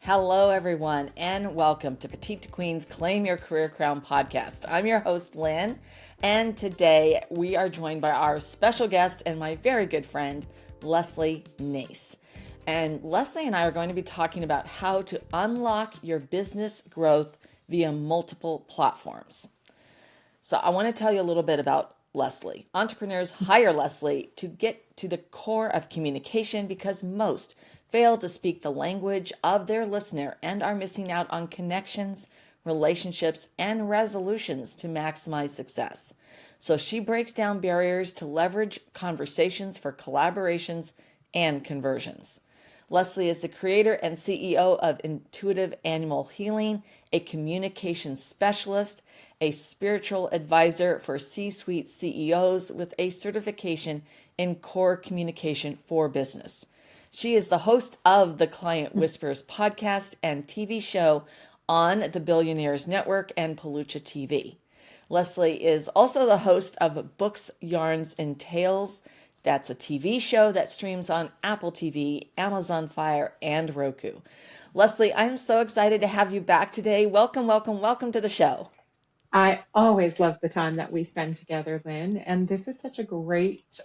Hello, everyone, and welcome to Petite to Queen's Claim Your Career Crown podcast. I'm your host, Lynn, and today we are joined by our special guest and my very good friend, Lesley Nase. And Lesley and I are going to be talking about how to unlock your business growth via multiple platforms. So I want to tell you a little bit about Lesley. Entrepreneurs hire Lesley to get to the core of communication because most fail to speak the language of their listener and are missing out on connections, relationships, and resolutions to maximize success. So she breaks down barriers to leverage conversations for collaborations and conversions. Lesley is the creator and CEO of Intuitive Animal Healing, a communication specialist, a spiritual advisor for C-suite CEOs with a certification in core communication for business. She is the host of the Client Whispers podcast and TV show on the Billionaires Network and Palucha TV. Lesley is also the host of Books, Yarns, and Tales. That's a TV show that streams on Apple TV, Amazon Fire, and Roku. Lesley, I'm so excited to have you back today. Welcome, welcome, welcome to the show. I always love the time that we spend together, Lynn, and this is such a great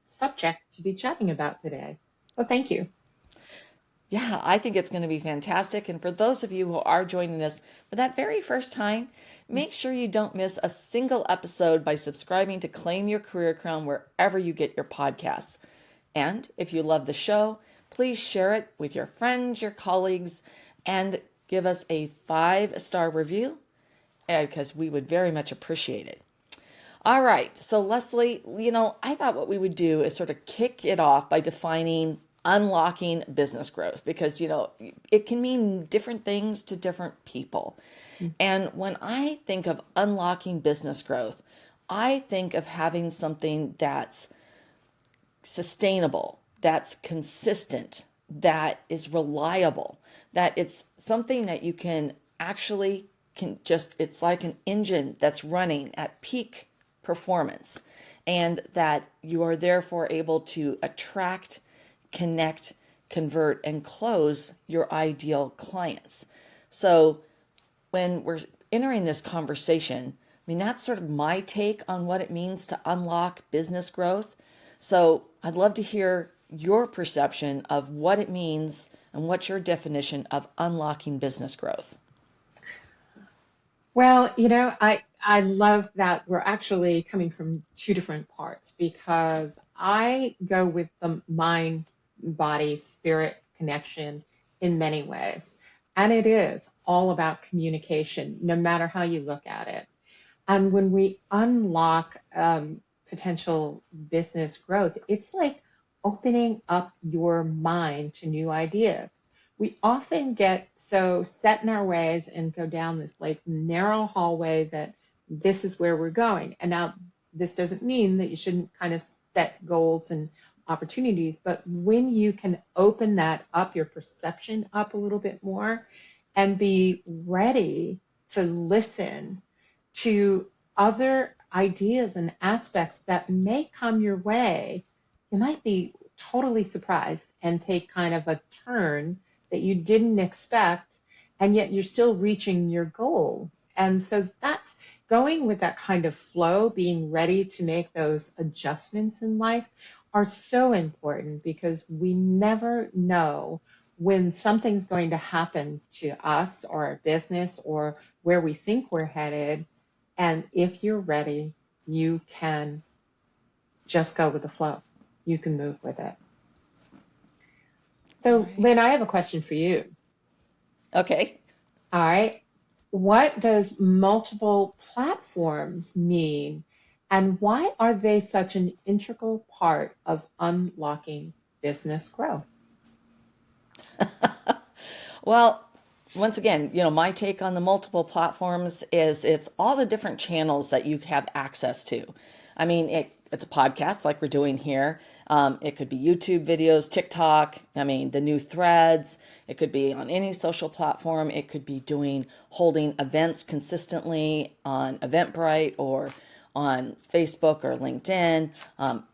subject to be chatting about today. So thank you. Yeah, I think it's going to be fantastic. And for those of you who are joining us for that very first time, make sure you don't miss a single episode by subscribing to Claim Your Career Crown wherever you get your podcasts. And if you love the show, please share it with your friends, your colleagues, and give us a 5-star review because we would very much appreciate it. All right. So Lesley, I thought what we would do is sort of kick it off by defining unlocking business growth because, it can mean different things to different people. And when I think of unlocking business growth, I think of having something that's sustainable, that's consistent, that is reliable, that it's something that you can actually it's like an engine that's running at peak performance, and that you are therefore able to attract, connect, convert, and close your ideal clients. So when we're entering this conversation, that's sort of my take on what it means to unlock business growth. So I'd love to hear your perception of what it means and what's your definition of unlocking business growth. Well, I love that we're actually coming from two different parts because I go with the mind, body, spirit connection in many ways. And it is all about communication, no matter how you look at it. And when we unlock potential business growth, it's like opening up your mind to new ideas. We often get so set in our ways and go down this like narrow hallway that this is where we're going. And now this doesn't mean that you shouldn't kind of set goals and opportunities, but when you can open that up, your perception up a little bit more and be ready to listen to other ideas and aspects that may come your way, you might be totally surprised and take kind of a turn that you didn't expect, and yet you're still reaching your goal. And so that's going with that kind of flow, being ready to make those adjustments in life are so important because we never know when something's going to happen to us or our business or where we think we're headed. And if you're ready, you can just go with the flow. You can move with it. So, Right. Lynn, I have a question for you. Okay. All right. What does multiple platforms mean, and why are they such an integral part of unlocking business growth? Well, once again, my take on the multiple platforms is it's all the different channels that you have access to. It's a podcast like we're doing here. It could be YouTube videos, TikTok, the new threads. It could be on any social platform. It could be holding events consistently on Eventbrite or on Facebook or LinkedIn,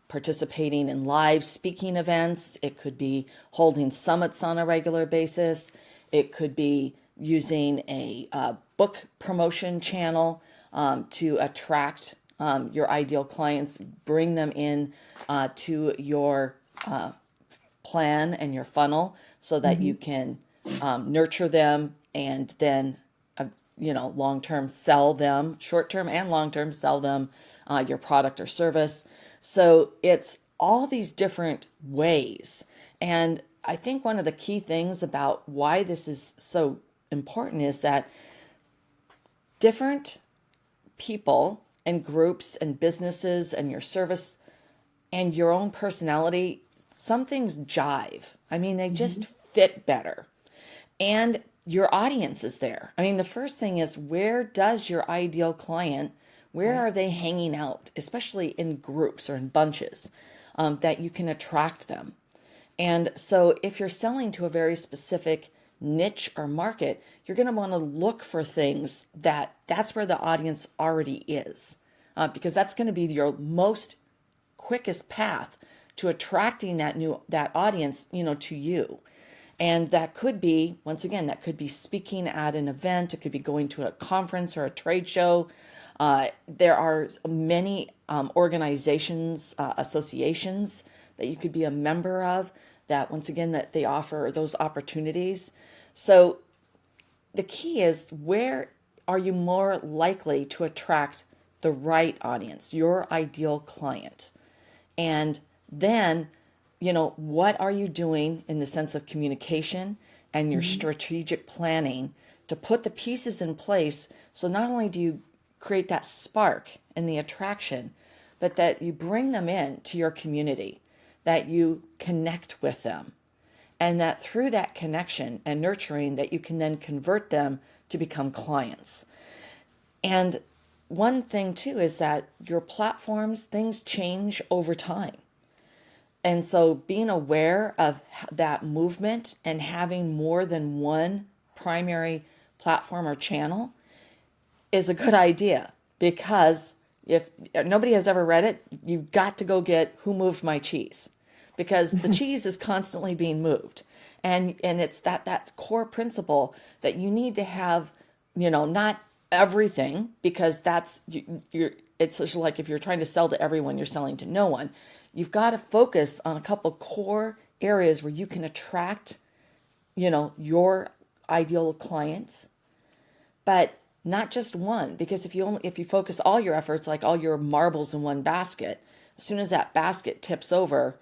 participating in live speaking events. It could be holding summits on a regular basis. It could be using a book promotion channel to attract your ideal clients, bring them in to your plan and your funnel so that Mm-hmm. you can nurture them and then long term sell them, short term and long term sell them your product or service. So it's all these different ways. And I think one of the key things about why this is so important is that different people and groups and businesses and your service and your own personality, some things jive. I mean, they Mm-hmm. just fit better. And your audience is there. I mean, the first thing is, where does your ideal client, where Right. are they hanging out, especially in groups or in bunches, that you can attract them. And so if you're selling to a very specific niche or market, you're going to want to look for things that's where the audience already is, because that's going to be your most quickest path to attracting that audience, to you. And that could be, once again, that could be speaking at an event. It could be going to a conference or a trade show. There are many organizations, associations that you could be a member of that, once again, that they offer those opportunities. So the key is, where are you more likely to attract the right audience, your ideal client? And then, what are you doing in the sense of communication and your Mm-hmm. strategic planning to put the pieces in place so not only do you create that spark and the attraction, but that you bring them in to your community, that you connect with them, and that through that connection and nurturing that you can then convert them to become clients. And one thing too is that your platforms, things change over time. And so being aware of that movement and having more than one primary platform or channel is a good idea, because if nobody has ever read it, you've got to go get Who Moved My Cheese, because the cheese is constantly being moved. And it's that core principle that you need to have, not everything, because it's sort of like, if you're trying to sell to everyone, you're selling to no one. You've got to focus on a couple core areas where you can attract, your ideal clients, but not just one. Because if you focus all your efforts, like all your marbles in one basket, as soon as that basket tips over,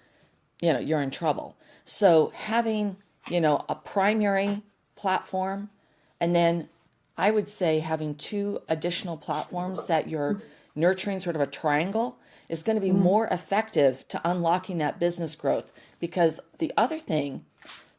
you're in trouble. So having, a primary platform, and then I would say having two additional platforms that you're nurturing, sort of a triangle, is going to be Mm-hmm. more effective to unlocking that business growth. Because the other thing,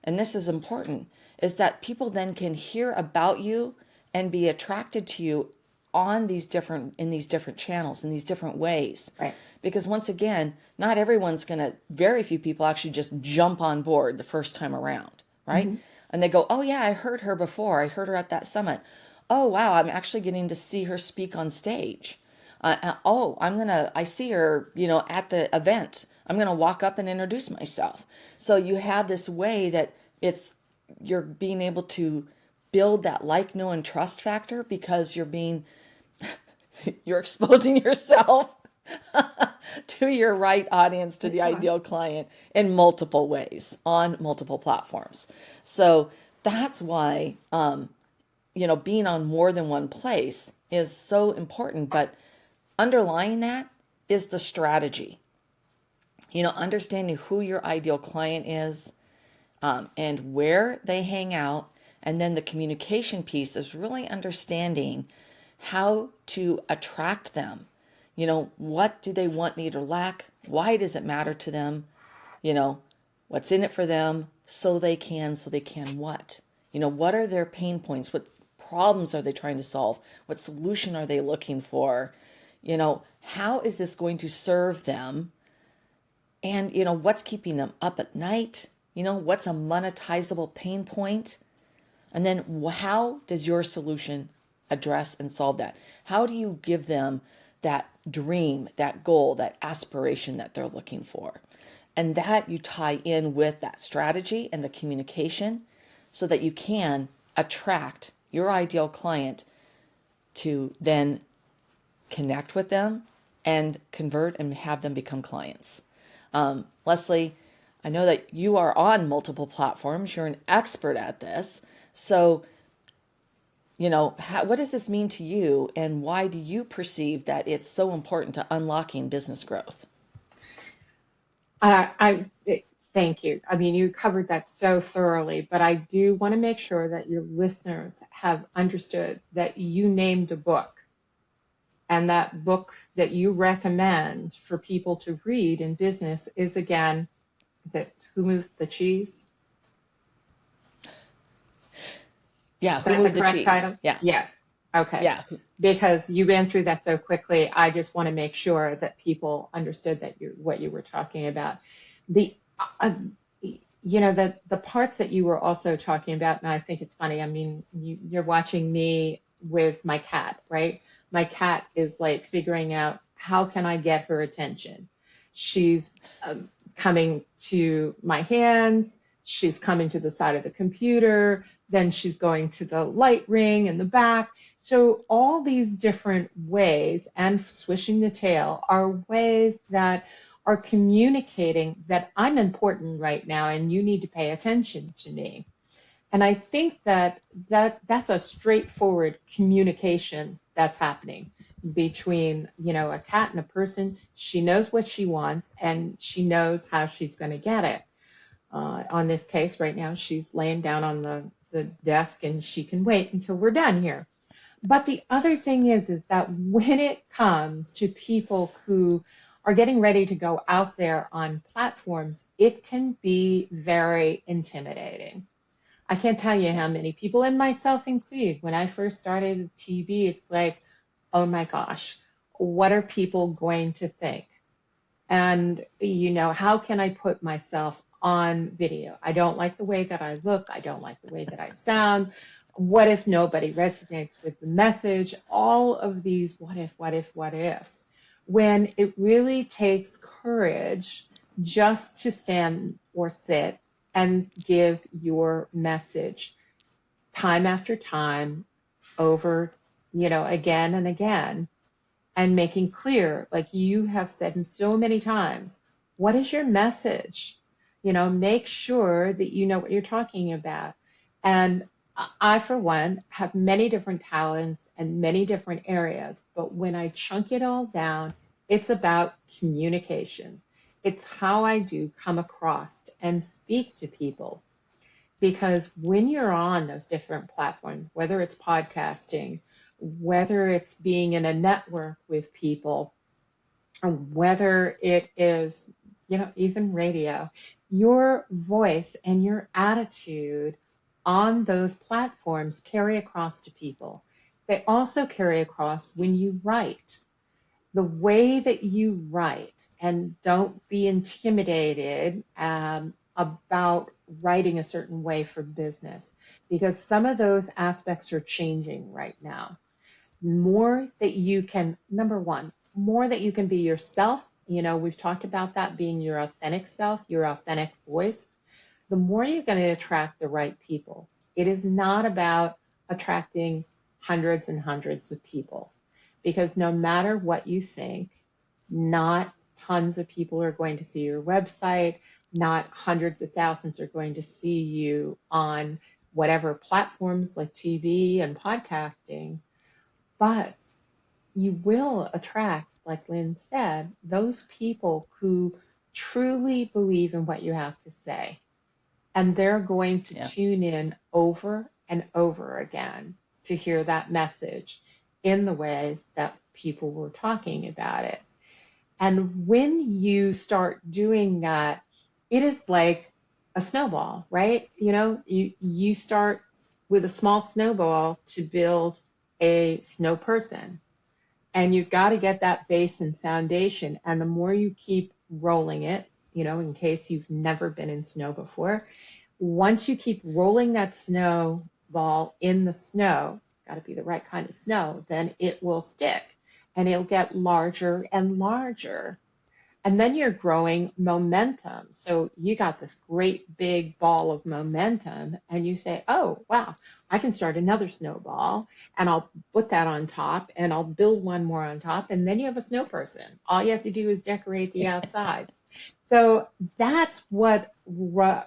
and this is important, is that people then can hear about you and be attracted to you in these different channels, in these different ways. Right. Because once again, not everyone's going to, very few people actually just jump on board the first time around, right? Mm-hmm. And they go, oh yeah, I heard her before. I heard her at that summit. Oh wow, I'm actually getting to see her speak on stage. Oh, I see her, at the event. I'm going to walk up and introduce myself. So you have this way that you're being able to build that like, know, and trust factor, because you're exposing yourself to your right audience, to the Yeah. ideal client, in multiple ways on multiple platforms. So that's why, being on more than one place is so important. But underlying that is the strategy, understanding who your ideal client is, and where they hang out. And then the communication piece is really understanding how to attract them. What do they want, need, or lack? Why does it matter to them? What's in it for them, so they can what? What are their pain points? What problems are they trying to solve? What solution are they looking for? How is this going to serve them? And, what's keeping them up at night? What's a monetizable pain point? And then how does your solution address and solve that? How do you give them that dream, that goal, that aspiration that they're looking for? And that you tie in with that strategy and the communication so that you can attract your ideal client to then connect with them and convert and have them become clients. Lesley, I know that you are on multiple platforms. You're an expert at this. So, what does this mean to you, and why do you perceive that it's so important to unlocking business growth? Thank you. I mean, you covered that so thoroughly, but I do want to make sure that your listeners have understood that you named a book, and that book that you recommend for people to read in business is, again, Who Moved the Cheese? Yeah, Is who that the moved the correct cheese? title? Yeah, Yes. Okay. yeah, Because you ran through that so quickly, I just want to make sure that people understood that what you were talking about. The uh, the parts that you were also talking about, and I think it's funny. I mean, you're watching me with my cat, right? My cat is like figuring out, how can I get her attention? She's coming to my hands. She's coming to the side of the computer. Then she's going to the light ring in the back. So all these different ways, and swishing the tail, are ways that are communicating that I'm important right now and you need to pay attention to me. And I think that's a straightforward communication that's happening between, a cat and a person. She knows what she wants and she knows how she's going to get it. On this case right now, she's laying down on the desk and she can wait until we're done here. But the other thing is that when it comes to people who are getting ready to go out there on platforms, it can be very intimidating. I can't tell you how many people, and myself included, when I first started TV, it's like, oh my gosh, what are people going to think? And, how can I put myself on video? I don't like the way that I look. I don't like the way that I sound. What if nobody resonates with the message? All of these what ifs. When it really takes courage just to stand or sit and give your message time after time, over, again and again, and making clear, like you have said so many times, what is your message? Make sure that you know what you're talking about. And I, for one, have many different talents and many different areas, but when I chunk it all down, it's about communication. It's how I do come across and speak to people. Because when you're on those different platforms, whether it's podcasting, whether it's being in a network with people, or whether it is, even radio, your voice and your attitude on those platforms carry across to people. They also carry across when you write. The way that you write, and don't be intimidated about writing a certain way for business, because some of those aspects are changing right now. More that you can, number one, more that you can be yourself. We've talked about that, being your authentic self, your authentic voice. The more you're going to attract the right people. It is not about attracting hundreds and hundreds of people, because no matter what you think, not tons of people are going to see your website, not hundreds of thousands are going to see you on whatever platforms like TV and podcasting, but you will attract, like Lynn said, those people who truly believe in what you have to say. And they're going to yeah, tune in over and over again to hear that message in the ways that people were talking about it. And when you start doing that, it is like a snowball, right? You start with a small snowball to build a snow person. And you've got to get that base and foundation. And the more you keep rolling it, in case you've never been in snow before, once you keep rolling that snowball in the snow, got to be the right kind of snow, then it will stick and it'll get larger and larger. And then you're growing momentum. So you got this great big ball of momentum, and you say, oh, wow, I can start another snowball, and I'll put that on top, and I'll build one more on top. And then you have a snow person. All you have to do is decorate the outsides. So that's what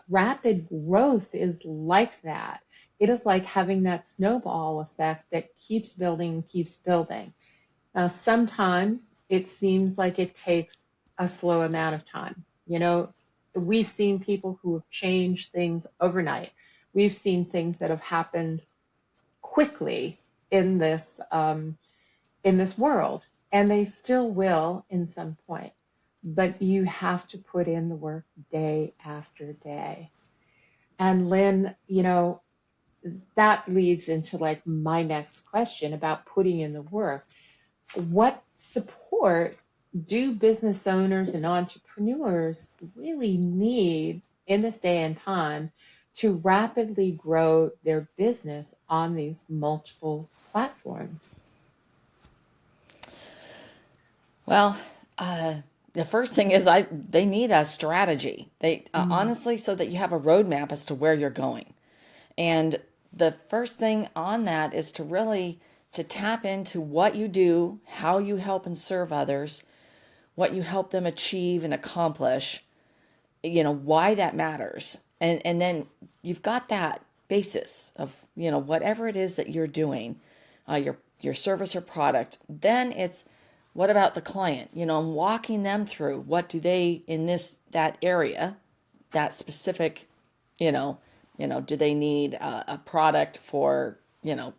rapid growth is like that. It is like having that snowball effect that keeps building, keeps building. Now, sometimes it seems like it takes a slow amount of time. We've seen people who have changed things overnight. We've seen things that have happened quickly in this world, and they still will in some point. But you have to put in the work day after day. And Lynn, that leads into like my next question about putting in the work. What support do business owners and entrepreneurs really need in this day and time to rapidly grow their business on these multiple platforms? Well, the first thing is they need a strategy. They Mm, honestly, so that you have a roadmap as to where you're going. And the first thing on that is to really to tap into what you do, how you help and serve others, what you help them achieve and accomplish, why that matters. And then you've got that basis of, whatever it is that you're doing, your service or product. Then it's what about the client? Walking them through what do they in that area, that specific, you know, do they need a product for,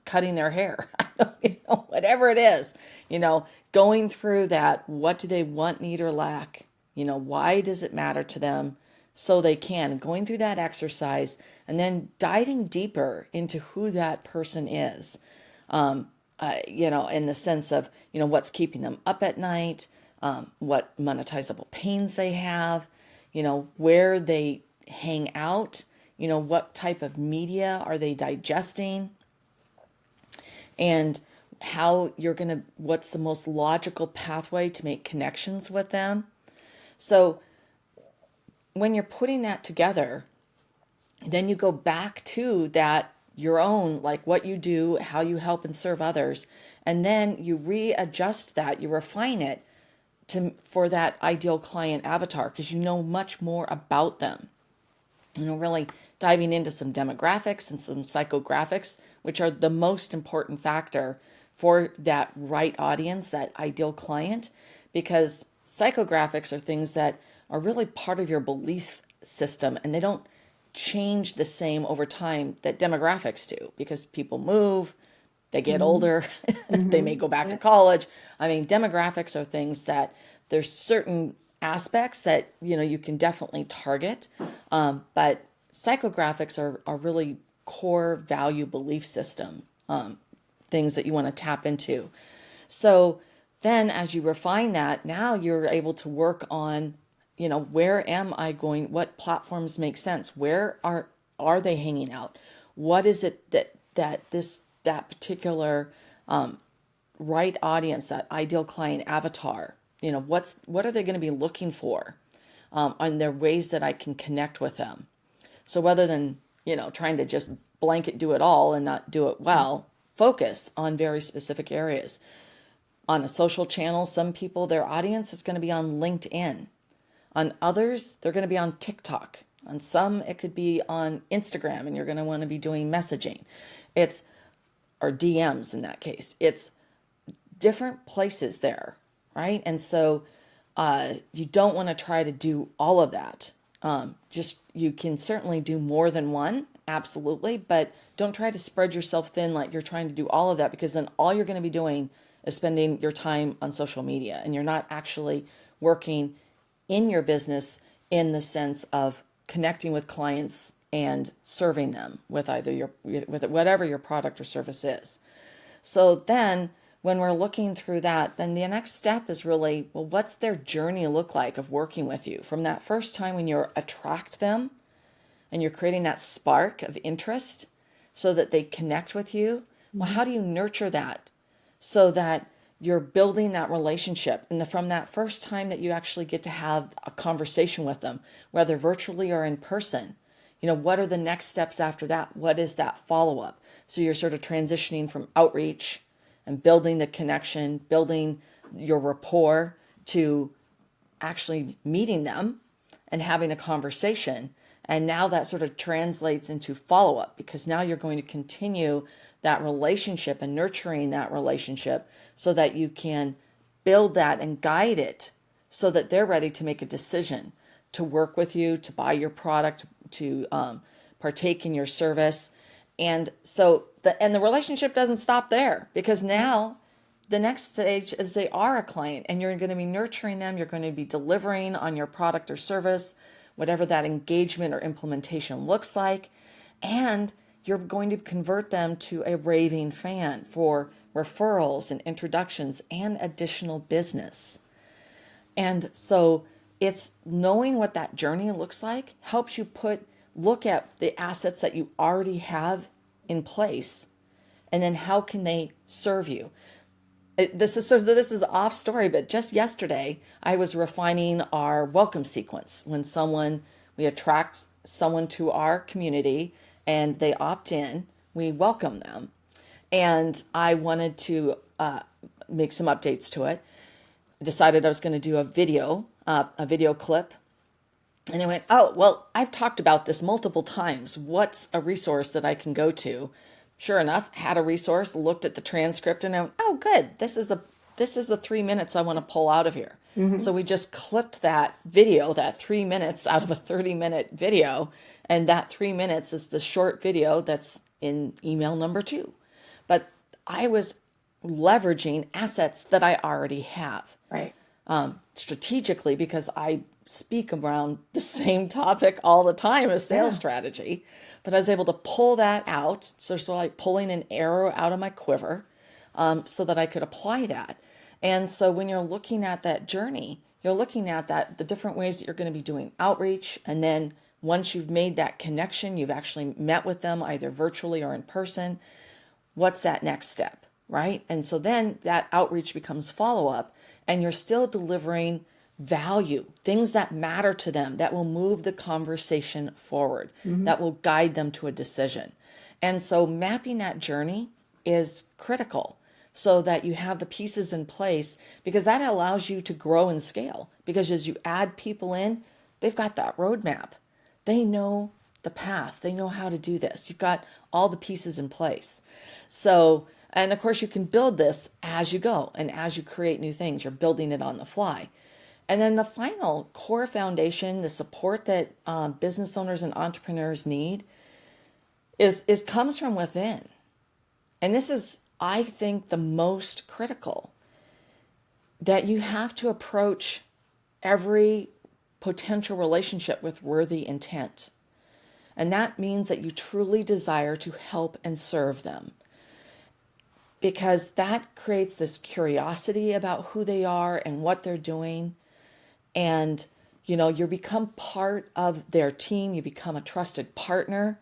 cutting their hair? Whatever it is, going through that, what do they want, need, or lack? Why does it matter to them? So they can, going through that exercise and then diving deeper into who that person is, in the sense of, what's keeping them up at night, what monetizable pains they have, where they hang out, what type of media are they digesting, and what's the most logical pathway to make connections with them. So when you're putting that together, then you go back to that, your own, like what you do, how you help and serve others, and then you readjust that, you refine it for that ideal client avatar because you know much more about them. Really diving into some demographics and some psychographics, which are the most important factor for that right audience, that ideal client, because psychographics are things that are really part of your belief system and they don't change the same over time that demographics do because people move, they get mm, older, they mm-hmm. may go back to Yeah. college. I mean, demographics are things that there's certain aspects that you can definitely target, but psychographics are really core value belief system things that you want to tap into. So then as you refine that, now you're able to work on, where am I going? What platforms make sense? Where are they hanging out? What is it that particular right audience, that ideal client avatar, what are they going to be looking for? And there are ways that I can connect with them. So rather than, trying to just blanket do it all and not do it well, focus on very specific areas. On a social channel, some people, their audience is going to be on LinkedIn. On others, they're going to be on TikTok. On some, it could be on Instagram, and you're going to want to be doing messaging. It's, or DMs in that case. It's different places there, right? And so you don't want to try to do all of that. Just you can certainly do more than one, absolutely, but don't try to spread yourself thin like you're trying to do all of that because then all you're going to be doing is spending your time on social media and you're not actually working in your business in the sense of connecting with clients and serving them with with whatever your product or service is. So then when we're looking through that, then the next step is really, well, what's their journey look like of working with you from that first time when you attract them and you're creating that spark of interest so that they connect with you? Well, Mm-hmm. how do you nurture that so that you're building that relationship. And from that first time that you actually get to have a conversation with them, whether virtually or in person, what are the next steps after that? What is that follow-up? So you're sort of transitioning from outreach and building the connection, building your rapport, to actually meeting them and having a conversation. And now that sort of translates into follow-up, because now you're going to continue that relationship and nurturing that relationship so that you can build that and guide it so that they're ready to make a decision to work with you, to buy your product, to partake in your service. And so the relationship doesn't stop there, because now the next stage is they are a client, and you're going to be nurturing them. You're going to be delivering on your product or service, whatever that engagement or implementation looks like. And you're going to convert them to a raving fan for referrals and introductions and additional business. And so it's knowing what that journey looks like helps you look at the assets that you already have in place, and then how can they serve you. This is off story, but just yesterday I was refining our welcome sequence. When we attract someone to our community and they opt in, we welcome them. And I wanted to make some updates to it. Decided I was going to do a video clip. And I went, oh, well, I've talked about this multiple times. What's a resource that I can go to? Sure enough, had a resource, looked at the transcript, and I went, oh, good. This is the 3 minutes I want to pull out of here. Mm-hmm. So we just clipped that video, that 3 minutes out of a 30-minute video. And that 3 minutes is the short video that's in email number 2. But I was leveraging assets that I already have. Right. Strategically, because I speak around the same topic all the time as sales strategy, but I was able to pull that out. So sort of like pulling an arrow out of my quiver, so that I could apply that. And so when you're looking at that journey, you're looking at the different ways that you're going to be doing outreach. And then once you've made that connection, you've actually met with them either virtually or in person. What's that next step, right? And so then that outreach becomes follow-up, and you're still delivering value, things that matter to them, that will move the conversation forward, that will guide them to a decision. And so mapping that journey is critical so that you have the pieces in place, because that allows you to grow and scale. Because as you add people in, they've got that roadmap. They know the path. They know how to do this. You've got all the pieces in place. So, and of course you can build this as you go, and as you create new things, you're building it on the fly. And then the final core foundation, the support that business owners and entrepreneurs need, is comes from within. And this is, I think, the most critical, that you have to approach every potential relationship with worthy intent. And that means that you truly desire to help and serve them, because that creates this curiosity about who they are and what they're doing. And, you become part of their team. You become a trusted partner.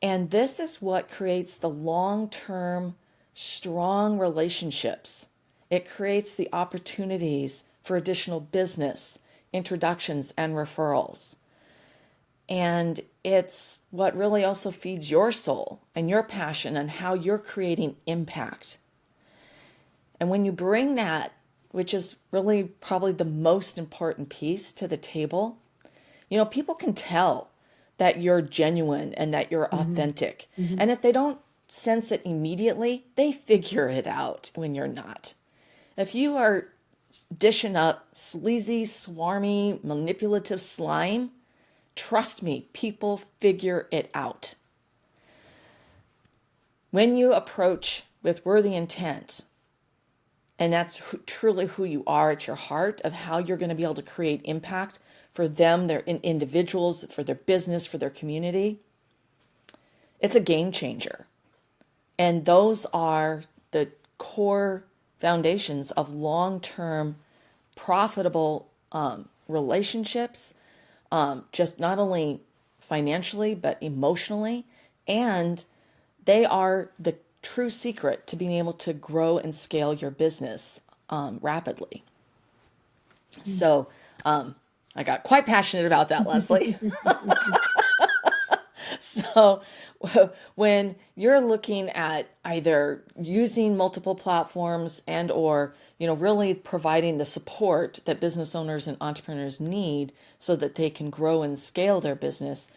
And this is what creates the long-term, strong relationships. It creates the opportunities for additional business, introductions, and referrals. And it's what really also feeds your soul and your passion and how you're creating impact. And when you bring that, which is really probably the most important piece, to the table, people can tell that you're genuine and that you're authentic. Mm-hmm. And if they don't sense it immediately, they figure it out when you're not. If you are dishing up sleazy, swarmy, manipulative slime, trust me, people figure it out. When you approach with worthy intent, and that's truly who you are at your heart, of how you're going to be able to create impact for them, their individuals, for their business, for their community, it's a game changer. And those are the core foundations of long-term profitable relationships, just not only financially, but emotionally. And they are the true secret to being able to grow and scale your business rapidly. So I got quite passionate about that, Lesley. So when you're looking at either using multiple platforms and or, really providing the support that business owners and entrepreneurs need so that they can grow and scale their business,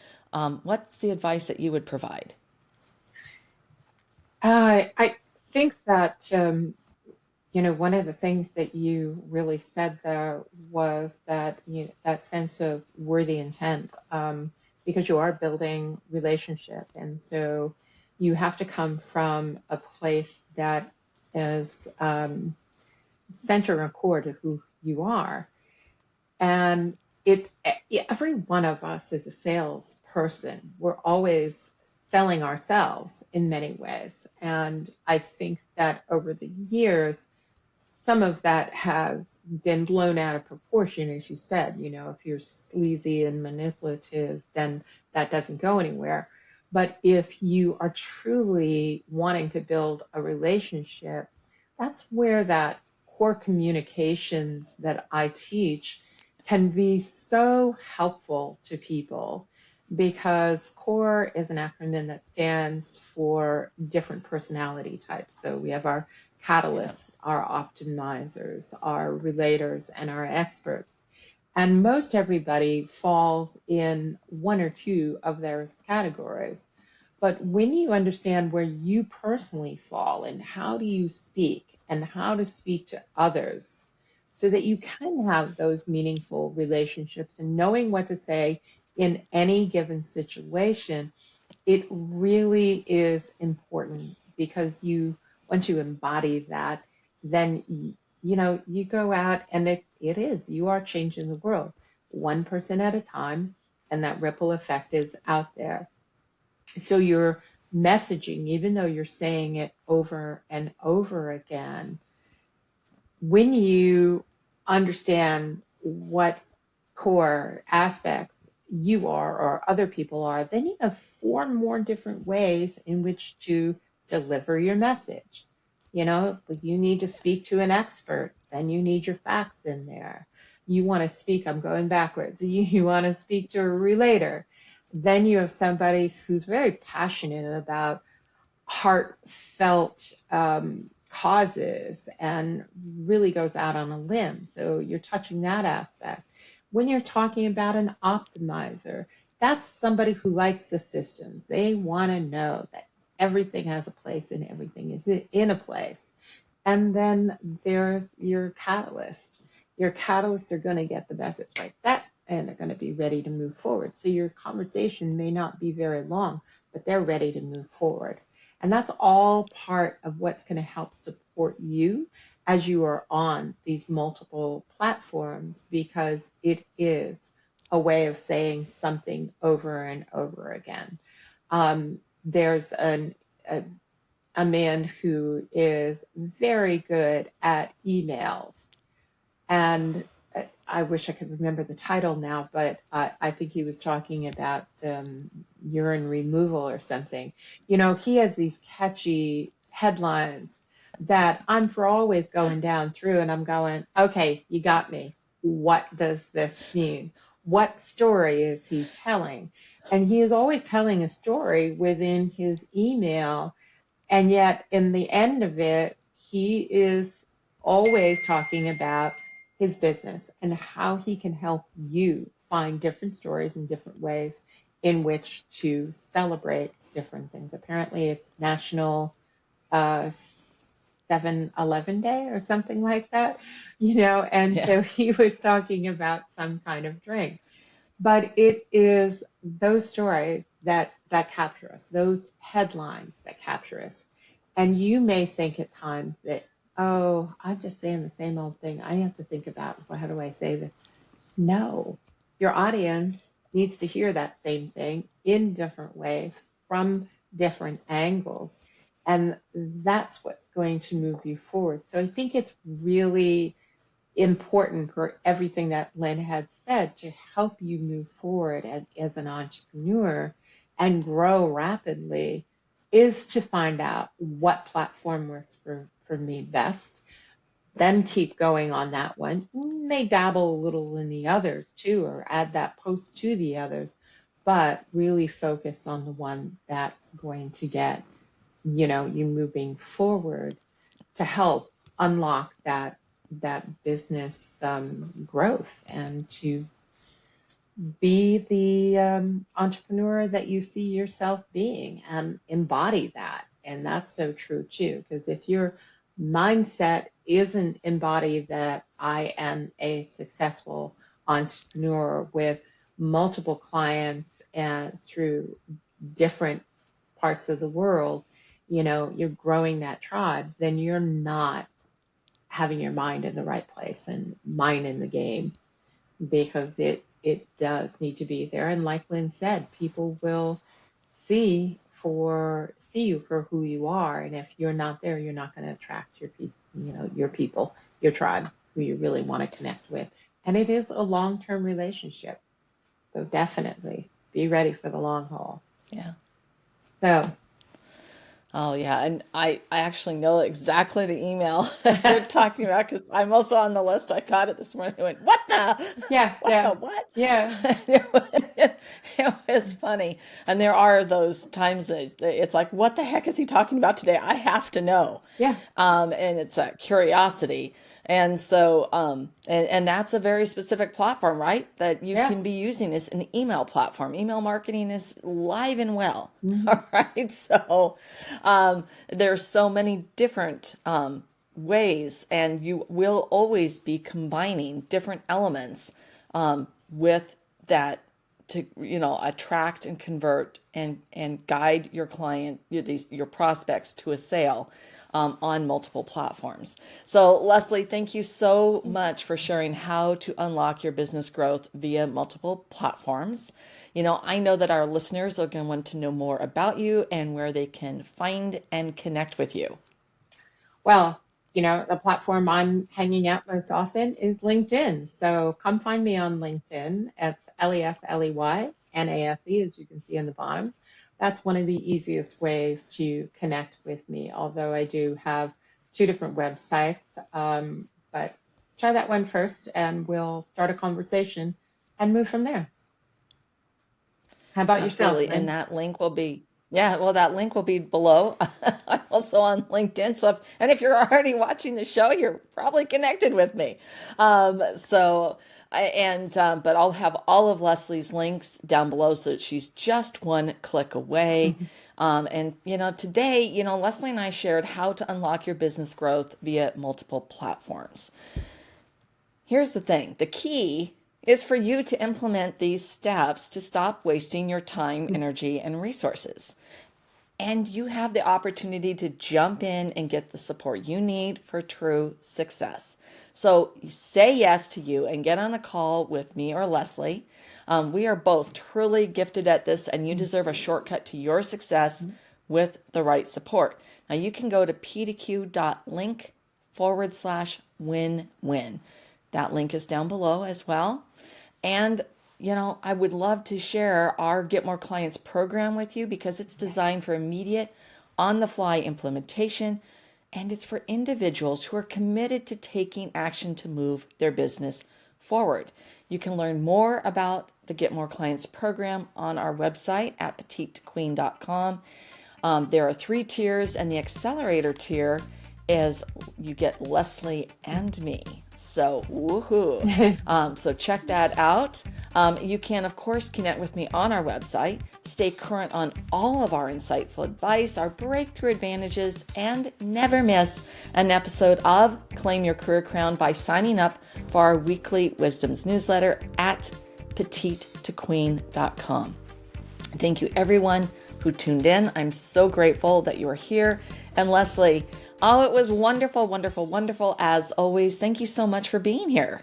what's the advice that you would provide? I think that one of the things that you really said there was that that sense of worthy intent, because you are building relationship, and so you have to come from a place that is center and core to who you are, and every one of us is a salesperson. We're always selling ourselves in many ways, and I think that over the years some of that has been blown out of proportion, as you said. If you're sleazy and manipulative, then that doesn't go anywhere. But if you are truly wanting to build a relationship, that's where that core communications that I teach can be so helpful to people, because CORE is an acronym that stands for different personality types. So we have our Yeah. catalysts, our optimizers, our relators, and our experts. And most everybody falls in one or two of their categories. But when you understand where you personally fall and how do you speak and how to speak to others so that you can have those meaningful relationships and knowing what to say in any given situation, it really is important, because once you embody that, then you go out and you are changing the world one person at a time, and that ripple effect is out there. So your messaging, even though you're saying it over and over again, when you understand what core aspects you are or other people are, then you have four more different ways in which to deliver your message. If you need to speak to an expert, then you need your facts in there. You want to speak, I'm going backwards. You want to speak to a relator, then you have somebody who's very passionate about heartfelt causes and really goes out on a limb. So you're touching that aspect. When you're talking about an optimizer, that's somebody who likes the systems. They want to know that everything has a place and everything is in a place. And then there's your catalyst. Your catalysts are going to get the message like that, and they're going to be ready to move forward. So your conversation may not be very long, but they're ready to move forward. And that's all part of what's going to help support you as you are on these multiple platforms, because it is a way of saying something over and over again. There's a man who is very good at emails, and I wish I could remember the title now, but I think he was talking about urine removal or something. He has these catchy headlines that I'm for always going down through, and I'm going, okay, you got me. What does this mean? What story is he telling? And he is always telling a story within his email, and yet in the end of it, he is always talking about his business and how he can help you find different stories and different ways in which to celebrate different things. Apparently, it's National 7-Eleven Day or something like that, and Yeah. so he was talking about some kind of drink. But it is those stories that capture us, those headlines that capture us. And you may think at times that, oh, I'm just saying the same old thing. I have to think about, well, how do I say this? No, your audience needs to hear that same thing in different ways from different angles. And that's what's going to move you forward. So I think it's really important for everything that Lynn had said to help you move forward as an entrepreneur and grow rapidly. is to find out what platform works for me best, then keep going on that one. May dabble a little in the others too, or add that post to the others, but really focus on the one that's going to get, you moving forward to help unlock that business growth and to be the entrepreneur that you see yourself being and embody that. And that's so true too, because if your mindset isn't embodied that I am a successful entrepreneur with multiple clients and through different parts of the world, you're growing that tribe, then you're not having your mind in the right place and mind in the game, because it does need to be there. And like Lynn said, people will see you for who you are. And if you're not there, you're not going to attract your people, your tribe, who you really want to connect with. And it is a long-term relationship. So definitely be ready for the long haul. Yeah. So Oh yeah, and I actually know exactly the email that you're talking about because I'm also on the list. I got it this morning. I went, what the? yeah, What the yeah, what? yeah, It was funny. And there are those times that it's like, what the heck is he talking about today? I have to know. yeah, And it's a curiosity. And so, and that's a very specific platform, right? That you yeah. can be using is an email platform. Email marketing is live and well. Hmm. All right. So, there's so many different, ways, and you will always be combining different elements, with that to attract and convert and guide your client, your prospects to a sale, on multiple platforms. So Lesley, thank you so much for sharing how to unlock your business growth via multiple platforms. I know that our listeners are going to want to know more about you and where they can find and connect with you. Well, the platform I'm hanging out most often is LinkedIn. So come find me on LinkedIn. It's LEFLEYNASE, as you can see on the bottom. That's one of the easiest ways to connect with me, although I do have two different websites. But try that one first and we'll start a conversation and move from there. How about yourself, Absolutely. And Lynn? that link will be, yeah, well, that link will be below. I'm also on LinkedIn. And if you're already watching the show, you're probably connected with me. But I'll have all of Lesley's links down below so that she's just one click away. Today, Lesley and I shared how to unlock your business growth via multiple platforms. Here's the thing. The key is for you to implement these steps to stop wasting your time, energy, and resources. And you have the opportunity to jump in and get the support you need for true success. So say yes to you and get on a call with me or Lesley. We are both truly gifted at this, and you deserve a shortcut to your success with the right support. Now you can go to ptq.link/win-win. That link is down below as well. And, I would love to share our Get More Clients program with you because it's designed for immediate, on the fly implementation. And it's for individuals who are committed to taking action to move their business forward. You can learn more about the Get More Clients program on our website at petitequeen.com. There are 3 tiers, and the accelerator tier is you get Lesley and me. So, woohoo. So check that out. You can, of course, connect with me on our website, stay current on all of our insightful advice, our breakthrough advantages, and never miss an episode of Claim Your Career Crown by signing up for our weekly Wisdoms newsletter at petitetoqueen.com. Thank you, everyone who tuned in. I'm so grateful that you are here. And Lesley, oh, it was wonderful, wonderful, wonderful as always. Thank you so much for being here.